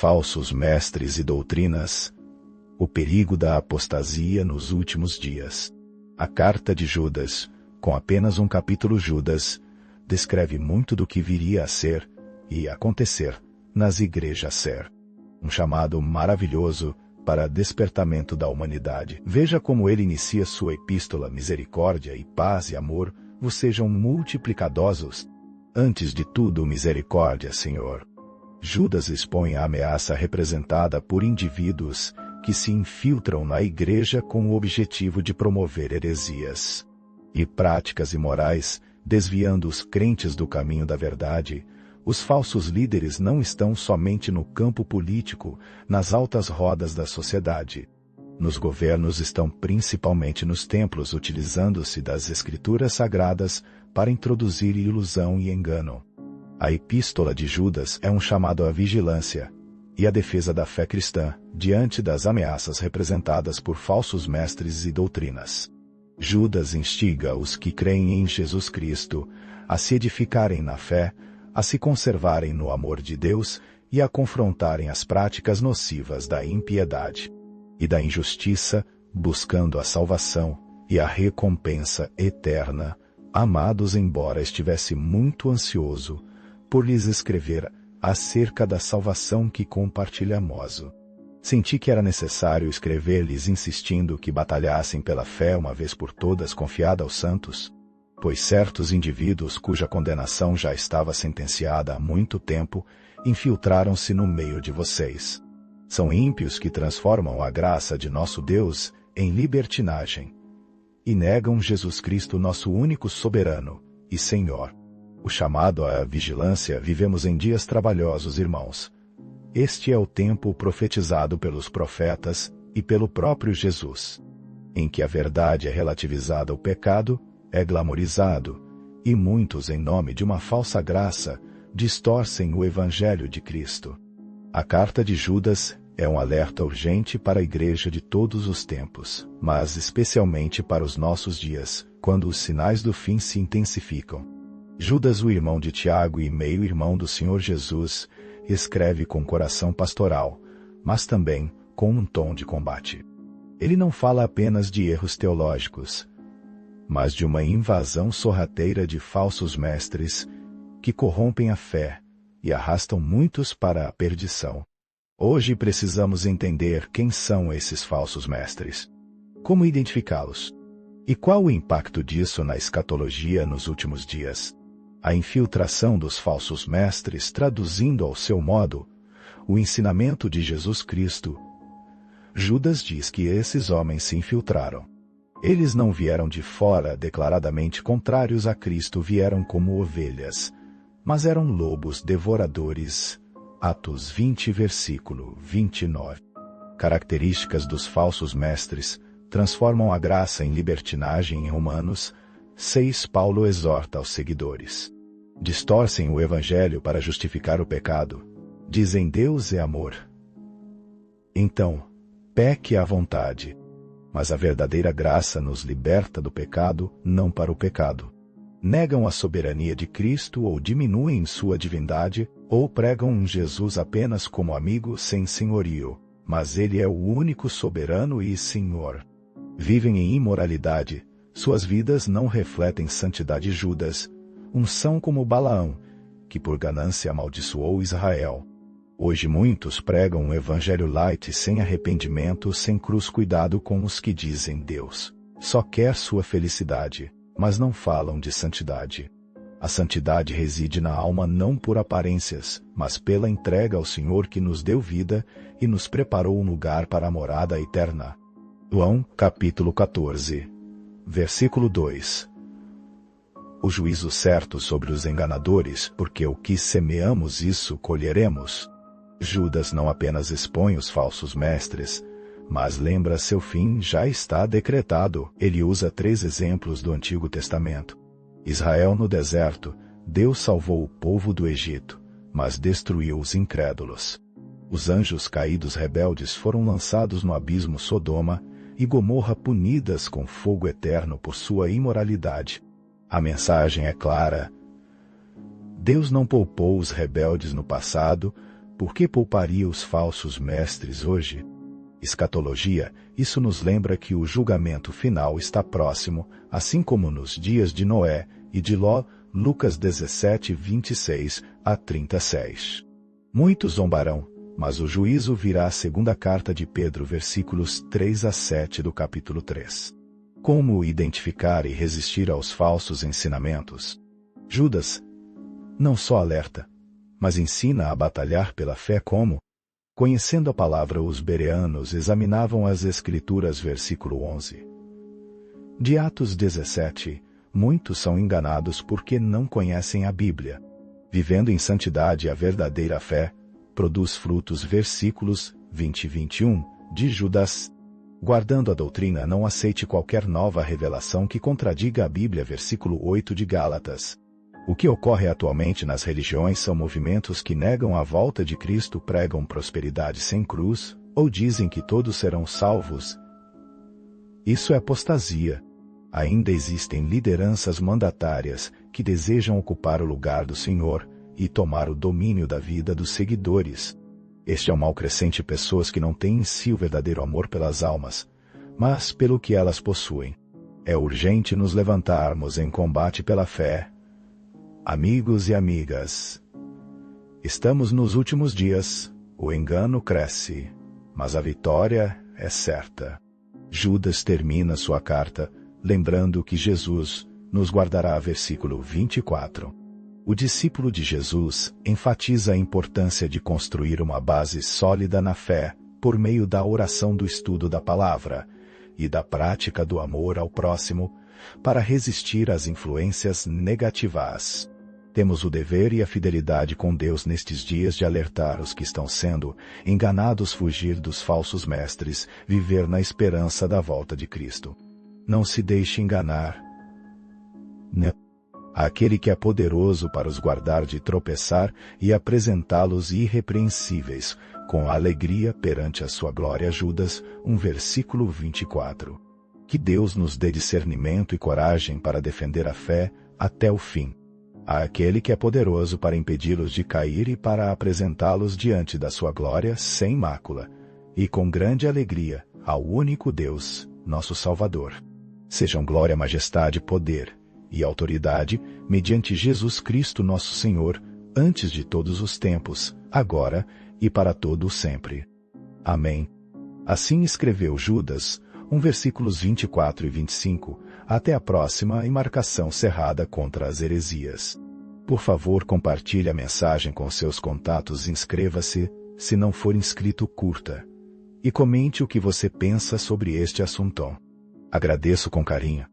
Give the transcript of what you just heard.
falsos mestres e doutrinas, o perigo da apostasia nos últimos dias. A carta de Judas, com apenas um capítulo Judas, descreve muito do que viria a ser e acontecer nas igrejas ser. Um chamado maravilhoso para despertamento da humanidade. Veja como ele inicia sua epístola: misericórdia e paz e amor vos sejam multiplicadosos. Antes de tudo, misericórdia, Senhor. Judas expõe a ameaça representada por indivíduos que se infiltram na igreja com o objetivo de promover heresias e práticas imorais, desviando os crentes do caminho da verdade. Os falsos líderes não estão somente no campo político, nas altas rodas da sociedade. Nos governos estão principalmente nos templos, utilizando-se das escrituras sagradas para introduzir ilusão e engano. A epístola de Judas é um chamado à vigilância e à defesa da fé cristã, diante das ameaças representadas por falsos mestres e doutrinas. Judas instiga os que creem em Jesus Cristo a se edificarem na fé, a se conservarem no amor de Deus e a confrontarem as práticas nocivas da impiedade e da injustiça, buscando a salvação e a recompensa eterna. Amados, embora estivesse muito ansioso por lhes escrever acerca da salvação que compartilhamos, senti que era necessário escrever-lhes insistindo que batalhassem pela fé uma vez por todas confiada aos santos, pois certos indivíduos cuja condenação já estava sentenciada há muito tempo infiltraram-se no meio de vocês. São ímpios que transformam a graça de nosso Deus em libertinagem e negam Jesus Cristo, nosso único soberano e Senhor. O chamado à vigilância. Vivemos em dias trabalhosos, irmãos. Este é o tempo profetizado pelos profetas e pelo próprio Jesus, em que a verdade é relativizada ao pecado, é glamorizado, e muitos, em nome de uma falsa graça, distorcem o Evangelho de Cristo. A carta de Judas é um alerta urgente para a igreja de todos os tempos, mas especialmente para os nossos dias, quando os sinais do fim se intensificam. Judas, o irmão de Tiago e meio-irmão do Senhor Jesus, escreve com coração pastoral, mas também com um tom de combate. Ele não fala apenas de erros teológicos, mas de uma invasão sorrateira de falsos mestres que corrompem a fé e arrastam muitos para a perdição. Hoje precisamos entender quem são esses falsos mestres, como identificá-los, e qual o impacto disso na escatologia nos últimos dias. A infiltração dos falsos mestres, traduzindo ao seu modo o ensinamento de Jesus Cristo. Judas diz que esses homens se infiltraram. Eles não vieram de fora declaradamente contrários a Cristo, vieram como ovelhas, mas eram lobos devoradores. Atos 20, versículo 29. Características dos falsos mestres transformam a graça em libertinagem. Em Romanos 6, Paulo exorta aos seguidores. Distorcem o Evangelho para justificar o pecado. Dizem Deus é amor. Então, peque à vontade. Mas a verdadeira graça nos liberta do pecado, não para o pecado. Negam a soberania de Cristo ou diminuem sua divindade, ou pregam um Jesus apenas como amigo sem senhorio, mas ele é o único soberano e Senhor. Vivem em imoralidade, suas vidas não refletem santidade. Judas, são como Balaão, que por ganância amaldiçoou Israel. Hoje muitos pregam um evangelho light, sem arrependimento, sem cruz. Cuidado com os que dizem Deus só quer sua felicidade, mas não falam de santidade. A santidade reside na alma, não por aparências, mas pela entrega ao Senhor que nos deu vida e nos preparou um lugar para a morada eterna. João, capítulo 14, versículo 2. O juízo certo sobre os enganadores, porque o que semeamos isso colheremos. Judas não apenas expõe os falsos mestres, mas lembra seu fim já está decretado. Ele usa 3 exemplos do Antigo Testamento. Israel no deserto, Deus salvou o povo do Egito, mas destruiu os incrédulos. Os anjos caídos rebeldes foram lançados no abismo. Sodoma e Gomorra punidas com fogo eterno por sua imoralidade. A mensagem é clara. Deus não poupou os rebeldes no passado, Por que pouparia os falsos mestres hoje? Escatologia, isso nos lembra que o julgamento final está próximo, assim como nos dias de Noé e de Ló, Lucas 17, 26 a 36. Muitos zombarão, mas o juízo virá. Segunda carta de Pedro, versículos 3 a 7 do capítulo 3. Como identificar e resistir aos falsos ensinamentos? Judas não só alerta, mas ensina a batalhar pela fé como, conhecendo a palavra, os bereanos examinavam as Escrituras. Versículo 11. De Atos 17, muitos são enganados porque não conhecem a Bíblia. Vivendo em santidade, a verdadeira fé produz frutos. Versículos 20 e 21, de Judas. Guardando a doutrina, não aceite qualquer nova revelação que contradiga a Bíblia. Versículo 8 de Gálatas. O que ocorre atualmente nas religiões são movimentos que negam a volta de Cristo, pregam prosperidade sem cruz, ou dizem que todos serão salvos. Isso é apostasia. Ainda existem lideranças mandatárias que desejam ocupar o lugar do Senhor e tomar o domínio da vida dos seguidores. Este é um mal crescente, pessoas que não têm em si o verdadeiro amor pelas almas, mas pelo que elas possuem. É urgente nos levantarmos em combate pela fé. Amigos e amigas, estamos nos últimos dias, o engano cresce, mas a vitória é certa. Judas termina sua carta, lembrando que Jesus nos guardará. Versículo 24. O discípulo de Jesus enfatiza a importância de construir uma base sólida na fé, por meio da oração, do estudo da palavra e da prática do amor ao próximo, para resistir às influências negativas. Temos o dever e a fidelidade com Deus nestes dias de alertar os que estão sendo enganados, fugir dos falsos mestres, viver na esperança da volta de Cristo. Não se deixe enganar. Não. Aquele que é poderoso para os guardar de tropeçar e apresentá-los irrepreensíveis, com alegria perante a sua glória. Judas 1, versículo 24. Que Deus nos dê discernimento e coragem para defender a fé até o fim. Aquele que é poderoso para impedi-los de cair e para apresentá-los diante da sua glória sem mácula, e com grande alegria, ao único Deus, nosso Salvador. Sejam glória, majestade, poder e autoridade, mediante Jesus Cristo nosso Senhor, antes de todos os tempos, agora e para todo o sempre. Amém. Assim escreveu Judas, versículos 24 e 25, até a próxima marcação cerrada contra as heresias. Por favor, compartilhe a mensagem com seus contatos, inscreva-se, se não for inscrito, curta, e comente o que você pensa sobre este assunto. Agradeço com carinho.